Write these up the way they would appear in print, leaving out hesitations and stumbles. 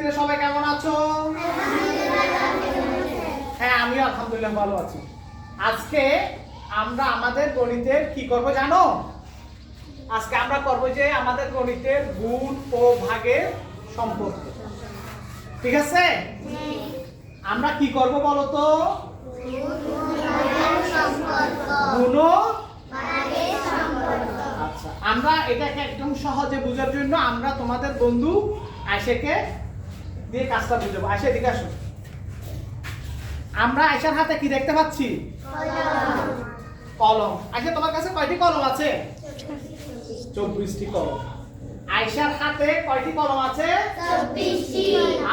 উপস্থিতিরা সবাই কেমন আছো? হ্যাঁ, আমিও আলহামদুলিল্লাহ ভালো আছি। আজকে আমরা আমাদের গণিতের কি করব জানো? আজকে আমরা করব যে আমাদের গণিতের গুণ ও ভাগের সম্পর্ক। ঠিক আছে? আমরা কি করব বলো তো? গুণ ও ভাগের সম্পর্ক। আচ্ছা, আমরা এটাকে একদম সহজে বোঝার জন্য আমরা তোমাদের বন্ধু আয়েশাকে দিয়ে কাজটা বুঝাবো। আয়েশা এদিকে আসো। আমরা আয়েশার হাতে কি দেখতে পাচ্ছি? কলম। আয়েশা, তোমার কাছে কয়টি কলম আছে? 24টি কলম। আয়েশার হাতে কয়টি কলম আছে? 24টি।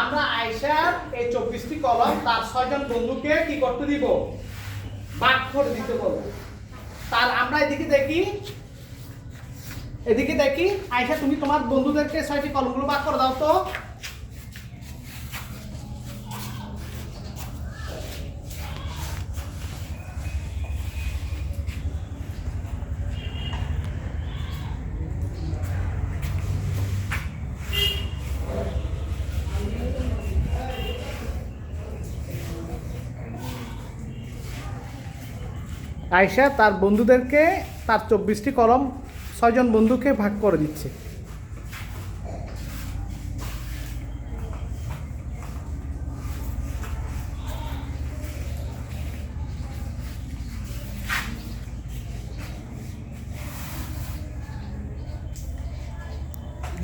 আমরা আয়েশার এই 24টি কলম তার 6 জন বন্ধুকে কি করতে দিব? ভাগ করে দিতে বলবো। তার আমরা এদিকে দেখি আয়েশা, তুমি তোমার বন্ধুদেরকে 6টি কলমগুলো ভাগ করে দাও তো। আয়েশা তার বন্ধুদেরকে তার 24টি কলম 6 জন বন্ধুকে ভাগ করে দিচ্ছে।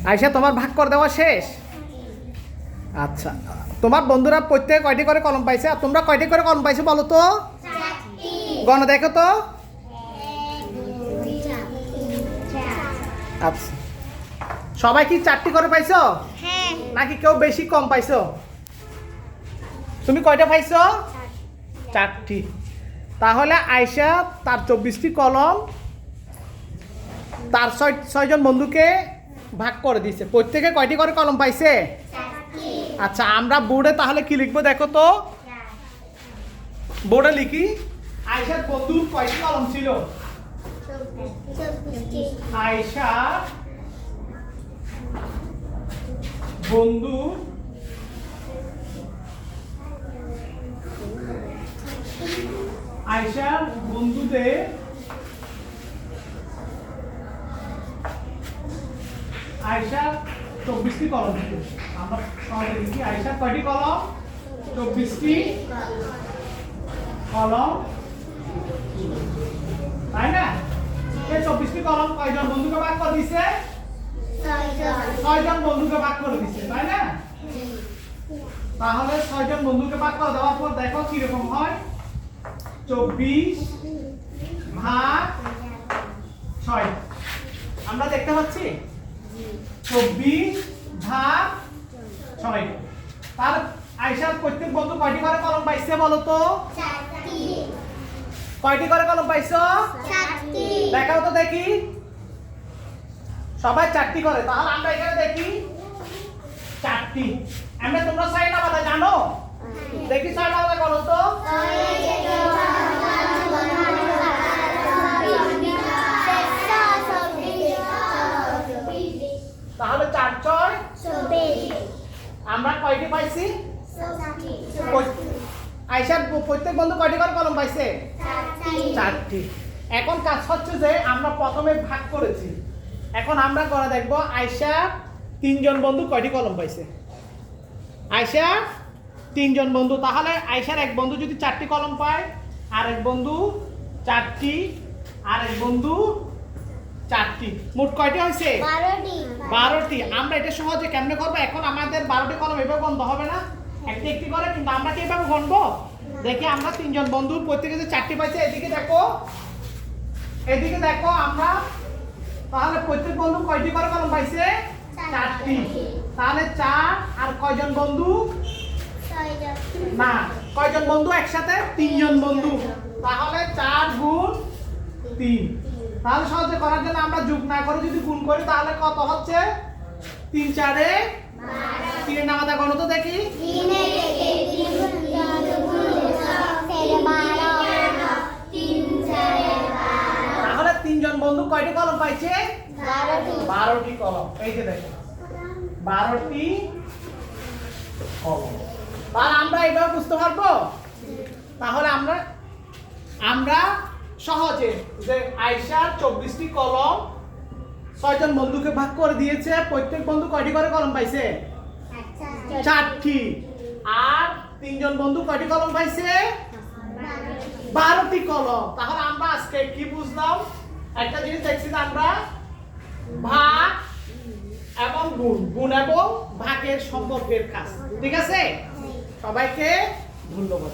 আয়েশা, তোমার ভাগ করে দেওয়া শেষ? আচ্ছা, তোমার বন্ধুরা প্রত্যেকে কয়টি করে কলম পাইছে আর তোমরা কয়টি করে কলম পাইছো বলো তো? গণ দেখো তো। আচ্ছা, সবাই কি 4টি করে পাইছো? হ্যাঁ। নাকি কেউ বেশি কম পাইছো? তুমি কয়টা পাইছো? 4টি। তাহলে আয়েশা তার 24টি কলম তার 6 জন বন্ধুকে ভাগ করে দিয়েছে। প্রত্যেকে কয়টি করে কলম পাইছে? আচ্ছা, আমরা বোর্ডে তাহলে কি লিখবো দেখো তো। বোর্ডে লিখি, আয়েশার বন্ধুর কয়টি কলম ছিল? আয়েশা বন্ধু আয়েশার বন্ধুদের আয়েশার 24টি কলম ছিল। আমরা সহজে লিখি, আয়েশার কয়টি কলম? 24টি কলম, তাই না? এই 24টি কলম কয়জন বন্ধুকে ভাগ করে দিয়েছে? 6 জন বন্ধুকে ভাগ করে দিয়েছে, তাই না? তাহলে 6 জন বন্ধুকে ভাগ করে দেওয়ার পর দেখো কিরকম হয়। 24 ভাগ 6 আমরা দেখতে পাচ্ছি। 24 ভাগ 6। তার আয়েশার প্রত্যেক বন্ধু কয়টি করে কলম পাইছে বলো তো? কয়টি করে কলম পাইছো? দেখাও তো দেখি। সবাই 4টি করে। তাহলে আমরা এখানে দেখি 4টি। আমরা তোমরা 6 না বাধা জানো? দেখি 6 না বাধা করো তো। তাহলে 4 6 আমরা কয়টি পাইছি? আয়েশার প্রত্যেক বন্ধু কয়টি করে কলম পাইছে? 4টি। এখন কাজ হচ্ছে যে আমরা প্রথমে ভাগ করেছি, এখন আমরা করে দেখব আয়েশা 3 জন বন্ধু কয়টি কলম পাইছে। আয়েশা 3 জন বন্ধু, তাহলে আয়েশার এক বন্ধু যদি 4টি কলম পায়, আর এক বন্ধু 4টি, আর এক বন্ধু 4টি, মোট কয়টি হয়েছে? 12টি। আমরা এটা সহজে কেমনে করবো? এখন আমাদের 12টি কলম এভাবে গণতে হবে না, একটি একটি করে, কিন্তু আমরা কি এভাবে গণবো? দেখি আমরা 3 জন বন্ধু প্রত্যেকে যে 4টি পাইছে, এদিকে দেখো আমরা, তাহলে প্রত্যেক বন্ধু কয়টি করে কলম পাইছে? 4টি। তাহলে 4 আর কয়জন বন্ধু? না, কয়জন বন্ধু একসাথে? 3 জন বন্ধু। তাহলে 4 গুণ 3। তাহলে সহজে করার জন্য আমরা যোগ না করে যদি গুণ করি তাহলে কত হচ্ছে? 3 4 এ 3 নামাতা গণ তো দেখি। তাহলে 3 জন বন্ধু কয়টি কলম পাইছে? 12টি কলম। এই যে দেখো 12টি কলম। তাহলে আমরা এভাবে বুঝতে পারবো। তাহলে আমরা সহজে যে আয়েশার 24টি কলম 6 জন বন্ধুকে ভাগ করে দিয়েছে, প্রত্যেক বন্ধু কয়টি করে কলম পাইছে? 4টি। আর 3 জন বন্ধু কয়টি কলম পাইছে? 12টি কলম। তাহলে আমরা আজকে কি বুঝলাম? একটা জিনিস দেখছি যে আমরা ভাগ এবং গুণ এবং ভাগের সম্পর্কের কাজ। ঠিক আছে? সবাইকে ধন্যবাদ।